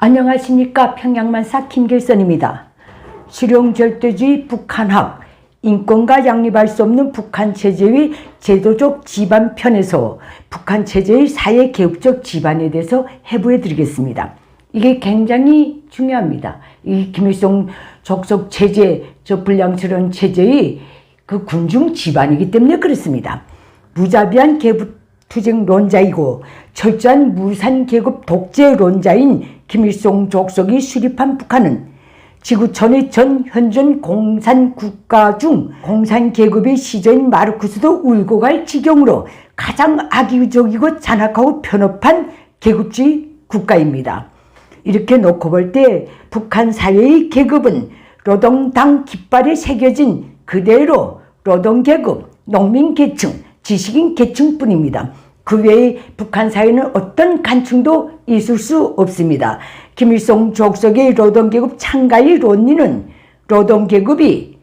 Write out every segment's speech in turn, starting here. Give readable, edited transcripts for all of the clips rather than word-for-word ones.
안녕하십니까. 평양만사 김길선입니다. 실용절대주의 북한학, 인권과 양립할 수 없는 북한 체제의 제도적 기반 편에서 북한 체제의 사회개혁적 기반에 대해서 해부해 드리겠습니다. 이게 굉장히 중요합니다. 이 김일성 족속 체제, 저 불량스러운 체제의 그 군중 기반이기 때문에 그렇습니다. 무자비한 계급투쟁론자이고 철저한 무산계급 독재론자인 김일성 족속이 수립한 북한은 지구촌의 전 현존 공산국가 중 공산계급의 시조인 마르크스도 울고 갈 지경으로 가장 악의적이고 잔악하고 편협한 계급주의 국가입니다. 이렇게 놓고 볼 때 북한 사회의 계급은 노동당 깃발에 새겨진 그대로 노동계급, 농민계층, 지식인 계층뿐입니다. 그 외에 북한 사회는 어떤 간충도 있을 수 없습니다. 김일성 족속의 노동계급 창가의 논리는 노동계급이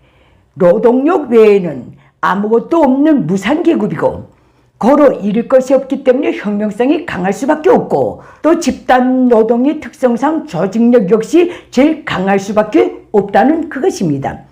노동력 외에는 아무것도 없는 무산계급이고 고로 잃을 것이 없기 때문에 혁명성이 강할 수밖에 없고 또 집단 노동의 특성상 조직력 역시 제일 강할 수밖에 없다는 그것입니다.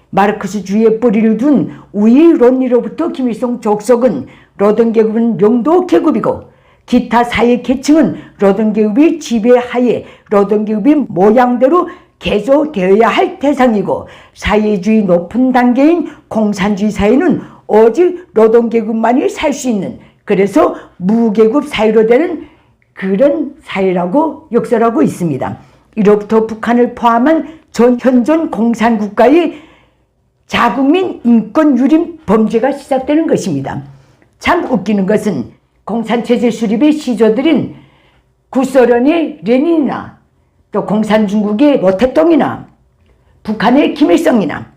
마르크스주의의 뿌리를 둔 우위 논리로부터 김일성 족속은 노동계급은 영도계급이고 기타 사회계층은 노동계급의 지배하에 노동계급의 모양대로 개조되어야 할 대상이고 사회주의 높은 단계인 공산주의 사회는 오직 노동계급만이 살 수 있는, 그래서 무계급 사회로 되는 그런 사회라고 역설하고 있습니다. 이로부터 북한을 포함한 전 현존 공산국가의 자국민 인권 유린 범죄가 시작되는 것입니다. 참 웃기는 것은 공산체제 수립의 시조들인 구소련의 레닌이나 또 공산중국의 모택동이나 북한의 김일성이나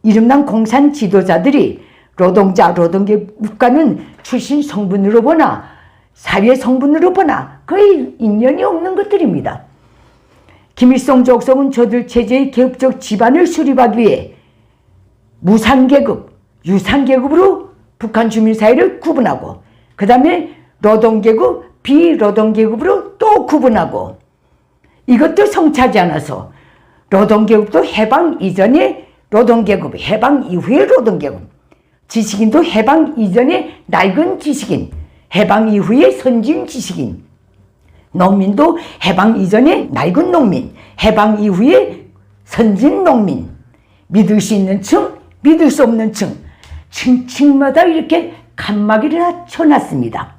이름난 공산 지도자들이 노동자, 노동계급과는 출신 성분으로 보나 사회 성분으로 보나 거의 인연이 없는 것들입니다. 김일성 족속은 저들 체제의 계급적 기반을 수립하기 위해 무산계급, 유산계급으로 북한 주민사회를 구분하고 그 다음에 노동계급, 비노동계급으로 또 구분하고 이것도 성차지 않아서 노동계급도 해방 이전의 노동계급, 해방 이후의 노동계급, 지식인도 해방 이전의 낡은 지식인, 해방 이후의 선진 지식인, 농민도 해방 이전의 낡은 농민, 해방 이후의 선진 농민, 믿을 수 있는 층, 믿을 수 없는 층, 층층마다 이렇게 칸막이를 쳐놨습니다.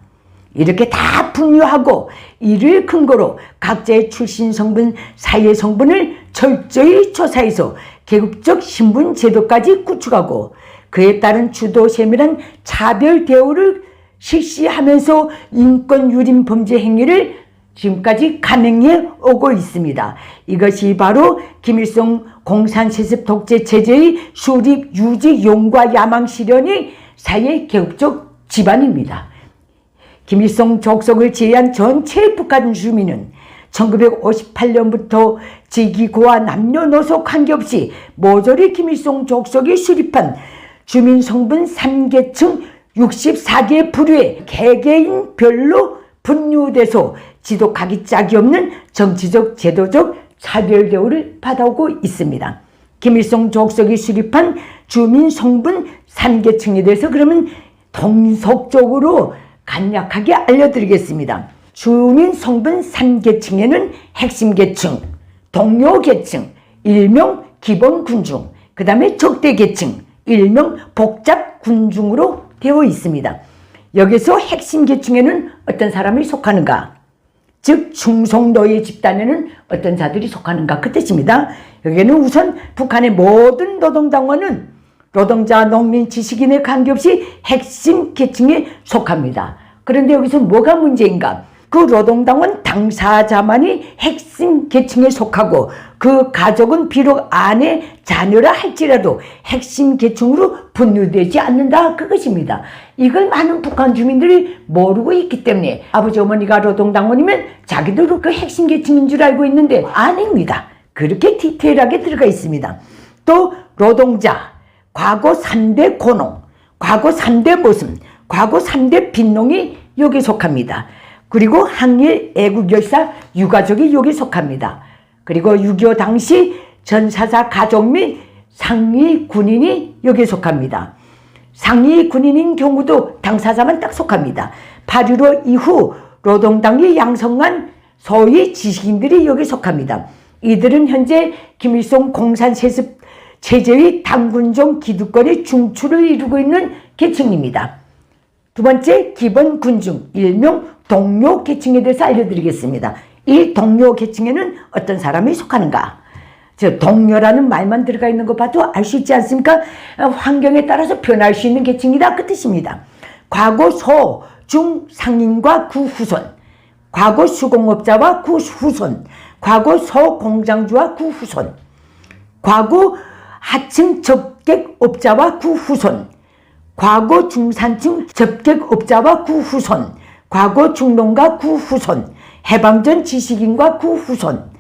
이렇게 다 분류하고 이를 근거로 각자의 출신 성분, 사회 성분을 철저히 조사해서 계급적 신분 제도까지 구축하고 그에 따른 주도 세밀한 차별 대우를 실시하면서 인권 유린 범죄 행위를 지금까지 감행해 오고 있습니다. 이것이 바로 김일성 공산세습 독재 체제의 수립, 유지, 용과 야망 실현의 사회 계급적 기반입니다. 김일성 족속을 제외한 전체 북한 주민은 1958년부터 직위고와 남녀노소 관계없이 모조리 김일성 족속이 수립한 주민 성분 3계층 64개 부류의 개개인별로 분류돼서 지독하기 짝이 없는 정치적, 제도적 차별 대우를 받아오고 있습니다. 김일성 족속이 수립한 주민 성분 3계층에 대해서 그러면 통속적으로 간략하게 알려드리겠습니다. 주민 성분 3계층에는 핵심 계층, 동료 계층, 일명 기본 군중, 그 다음에 적대 계층, 일명 복잡 군중으로 되어 있습니다. 여기서 핵심 계층에는 어떤 사람이 속하는가? 즉 충성노예 집단에는 어떤 자들이 속하는가 그 뜻입니다. 여기에는 우선 북한의 모든 노동당원은 노동자, 농민, 지식인에 관계없이 핵심 계층에 속합니다. 그런데 여기서 뭐가 문제인가? 그 노동당원 당사자만이 핵심 계층에 속하고 그 가족은 비록 아내, 자녀라 할지라도 핵심 계층으로 분류되지 않는다 그것입니다. 이걸 많은 북한 주민들이 모르고 있기 때문에 아버지 어머니가 노동당원이면 자기도 그 핵심 계층인 줄 알고 있는데 아닙니다. 그렇게 디테일하게 들어가 있습니다. 또 노동자, 과거 3대 고농, 과거 3대 모슴, 과거 3대 빈농이 여기에 속합니다. 그리고 항일 애국열사 유가족이 여기 속합니다. 그리고 6.25 당시 전사자 가족 및 상위 군인이 여기에 속합니다. 상위 군인인 경우도 당사자만 딱 속합니다. 8.15 이후 노동당이 양성한 소위 지식인들이 여기에 속합니다. 이들은 현재 김일성 공산세습 체제의 당군종 기득권의 중추를 이루고 있는 계층입니다. 두 번째, 기본 군중, 일명 동료 계층에 대해서 알려드리겠습니다. 이 동료 계층에는 어떤 사람이 속하는가? 즉, 동료라는 말만 들어가 있는 거 봐도 알 수 있지 않습니까? 환경에 따라서 변할 수 있는 계층이다, 그 뜻입니다. 과거 소, 중, 상인과 구후손, 과거 수공업자와 구후손, 과거 소공장주와 구후손, 과거 하층 접객업자와 구후손, 과거 중산층 접객업자와 구후손, 과거 중농가 구후손, 해방전 지식인과 구후손,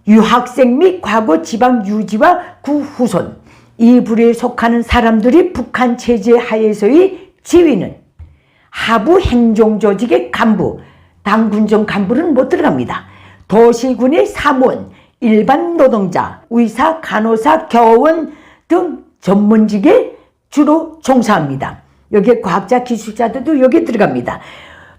유학생 및 과거 지방 유지와 구후손, 이 부류에 속하는 사람들이 북한 체제 하에서의 지위는 하부 행정조직의 간부, 당군정 간부는 못 들어갑니다. 도시군의 사무원, 일반 노동자, 의사, 간호사, 교원 등 전문직에 주로 종사합니다. 여기에 과학자, 기술자들도 여기 들어갑니다.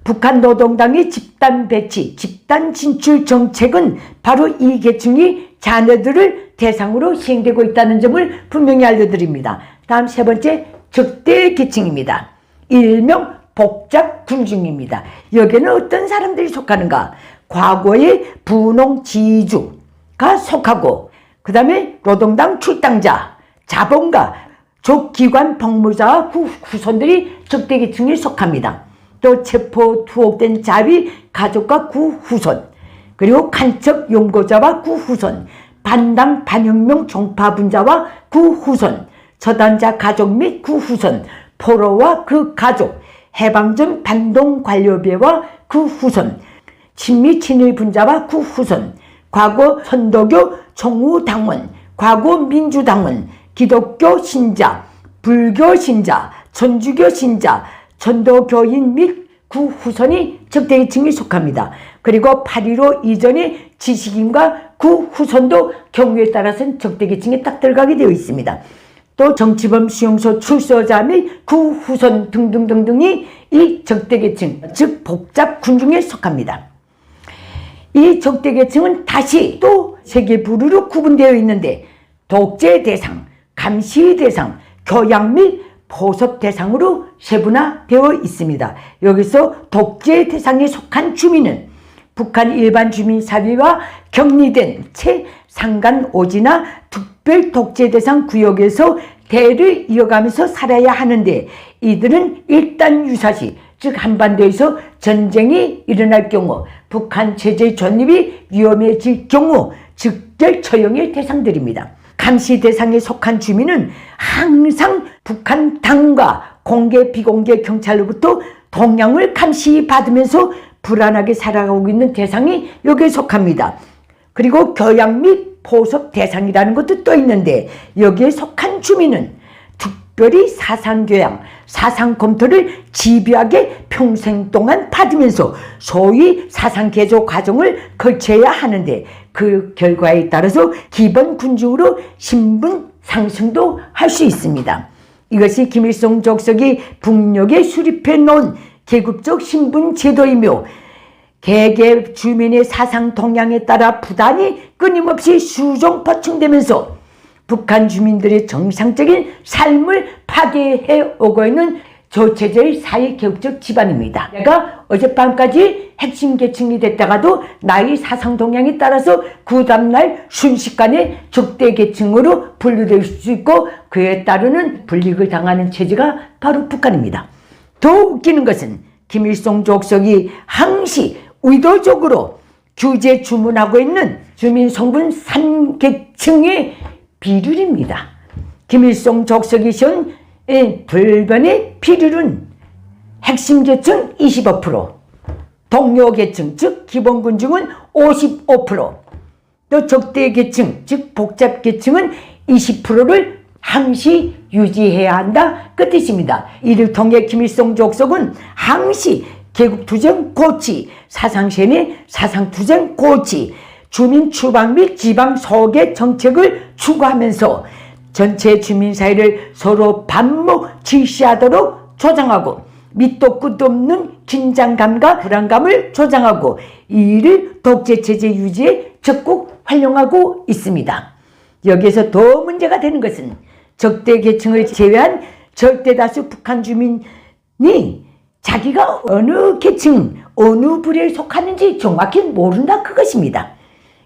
북한 노동당의 집단 배치, 집단 진출 정책은 바로 이 계층이 자녀들을 대상으로 시행되고 있다는 점을 분명히 알려드립니다. 다음 세 번째, 적대 계층입니다. 일명 복잡 군중입니다. 여기에는 어떤 사람들이 속하는가? 과거의 분홍지주가 속하고, 그 다음에 노동당 출당자, 자본가, 족기관 복무자와 후손들이 적대계층에 속합니다. 또 체포 투옥된 자위 가족과 구후손, 그리고 간첩 용고자와 구후손, 반당 반혁명 종파분자와 구후손, 처단자 가족 및 구후손, 포로와 그 가족, 해방전 반동관료배와 구후손, 친미 친일 분자와 구후손, 과거 선도교 총우당원, 과거 민주당원, 기독교 신자, 불교 신자, 천주교 신자, 전도교인 및 구후손이 적대계층에 속합니다. 그리고 8.15 이전의 지식인과 구후손도 경우에 따라서는 적대계층에 딱 들어가게 되어 있습니다. 또 정치범 수용소 출소자 및 구후손 등등등등이 이 적대계층, 즉 복잡 군중에 속합니다. 이 적대계층은 다시 또 세 개 부류로 구분되어 있는데, 독재 대상, 감시 대상, 교양 및 보섭 대상으로 세분화되어 있습니다. 여기서 독재 대상에 속한 주민은 북한 일반 주민 사회와 격리된 채 상간오지나 특별 독재 대상 구역에서 대를 이어가면서 살아야 하는데, 이들은 일단 유사시, 즉 한반도에서 전쟁이 일어날 경우, 북한 체제 존립이 위험해질 경우 즉결 처형의 대상들입니다. 감시 대상에 속한 주민은 항상 북한 당과 공개 비공개 경찰로부터 동향을 감시받으면서 불안하게 살아가고 있는 대상이 여기에 속합니다. 그리고 교양 및 보섭 대상이라는 것도 또 있는데, 여기에 속한 주민은 특별히 사상교양, 사상검토를 집요하게 평생 동안 받으면서 소위 사상개조 과정을 거쳐야 하는데, 그 결과에 따라서 기본 군중으로 신분 상승도 할 수 있습니다. 이것이 김일성 족속이 북녘에 수립해 놓은 계급적 신분 제도이며, 개개 주민의 사상 동향에 따라 부단히 끊임없이 수종 보충되면서 북한 주민들의 정상적인 삶을 파괴해 오고 있는 저체제의 사회개혁적 집안입니다. 내가 어젯밤까지 핵심 계층이 됐다가도 나의 사상 동향에 따라서 그 다음날 순식간에 적대 계층으로 분류될 수 있고, 그에 따르는 불이익을 당하는 체제가 바로 북한입니다. 더 웃기는 것은 김일성 족속이 항시 의도적으로 규제 주문하고 있는 주민 성분 3계층의 비율입니다. 김일성 족속이 세운 불변의 비율은 핵심 계층 25%, 동료 계층 즉 기본 군중은 55%, 또 적대 계층 즉 복잡 계층은 20%를 항시 유지해야 한다, 그 뜻입니다. 이를 통해 김일성 족속은 항시 개국투쟁 고치, 사상시행의 사상투쟁 고치, 주민 추방 및 지방 소개 정책을 추구하면서 전체 주민 사회를 서로 반목 질시하도록 조장하고 밑도 끝도 없는 긴장감과 불안감을 조장하고 이 일을 독재체제 유지에 적극 활용하고 있습니다. 여기에서 더 문제가 되는 것은 적대 계층을 제외한 절대다수 북한 주민이 자기가 어느 계층, 어느 부류에 속하는지 정확히 모른다 그것입니다.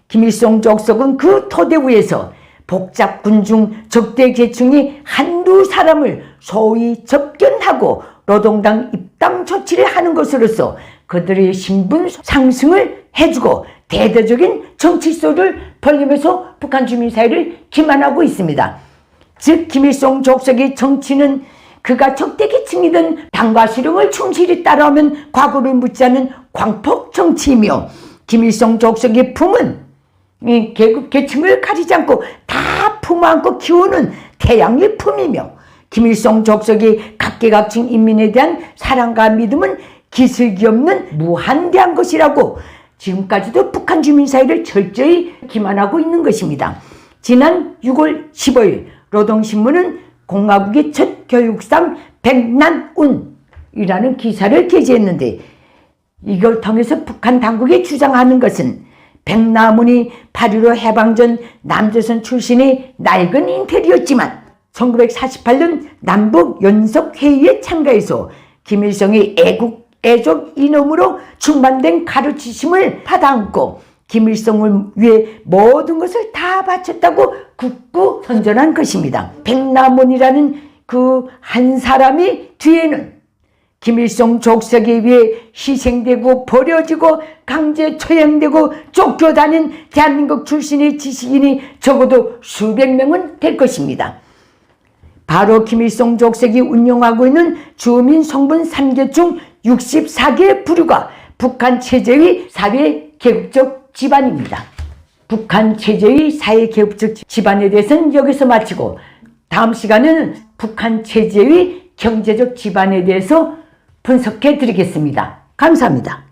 김일성 족속은 그 토대 위에서 복잡 군중 적대 계층이 한두 사람을 소위 접견하고 노동당 입당 조치를 하는 것으로서 그들의 신분 상승을 해주고 대대적인 정치소를 벌리면서 북한 주민 사회를 기만하고 있습니다. 즉 김일성 족속의 정치는 그가 적대 계층이든 당과 실용을 충실히 따라오면 과거를 묻지 않는 광폭 정치이며 김일성 족속의 품은 계급 계층을 가리지 않고 다 품어안고 키우는 태양의 품이며 김일성 족속의 각계각층 인민에 대한 사랑과 믿음은 기슬기 없는 무한대한 것이라고 지금까지도 북한 주민 사회를 철저히 기만하고 있는 것입니다. 지난 6월 15일 노동신문은 공화국의 첫 교육상 백난운이라는 기사를 게재했는데 이걸 통해서 북한 당국이 주장하는 것은 백남운이 8.15 해방전 남조선 출신의 낡은 인텔이었지만 1948년 남북 연석회의에 참가해서 김일성의 애국 이념으로 충만된 가르치심을 받아안고 김일성을 위해 모든 것을 다 바쳤다고 굳고 선전한 것입니다. 백남운이라는 그 한 사람이 뒤에는 김일성 족속에 위해 희생되고 버려지고 강제 처형되고 쫓겨다닌 대한민국 출신의 지식인이 적어도 수백 명은 될 것입니다. 바로 김일성 족속이 운영하고 있는 주민 성분 3개 중 64개 부류가 북한 체제의 사회 계급적 집안입니다. 북한 체제의 사회 계급적 집안에 대해서는 여기서 마치고 다음 시간에는 북한 체제의 경제적 집안에 대해서 분석해 드리겠습니다. 감사합니다.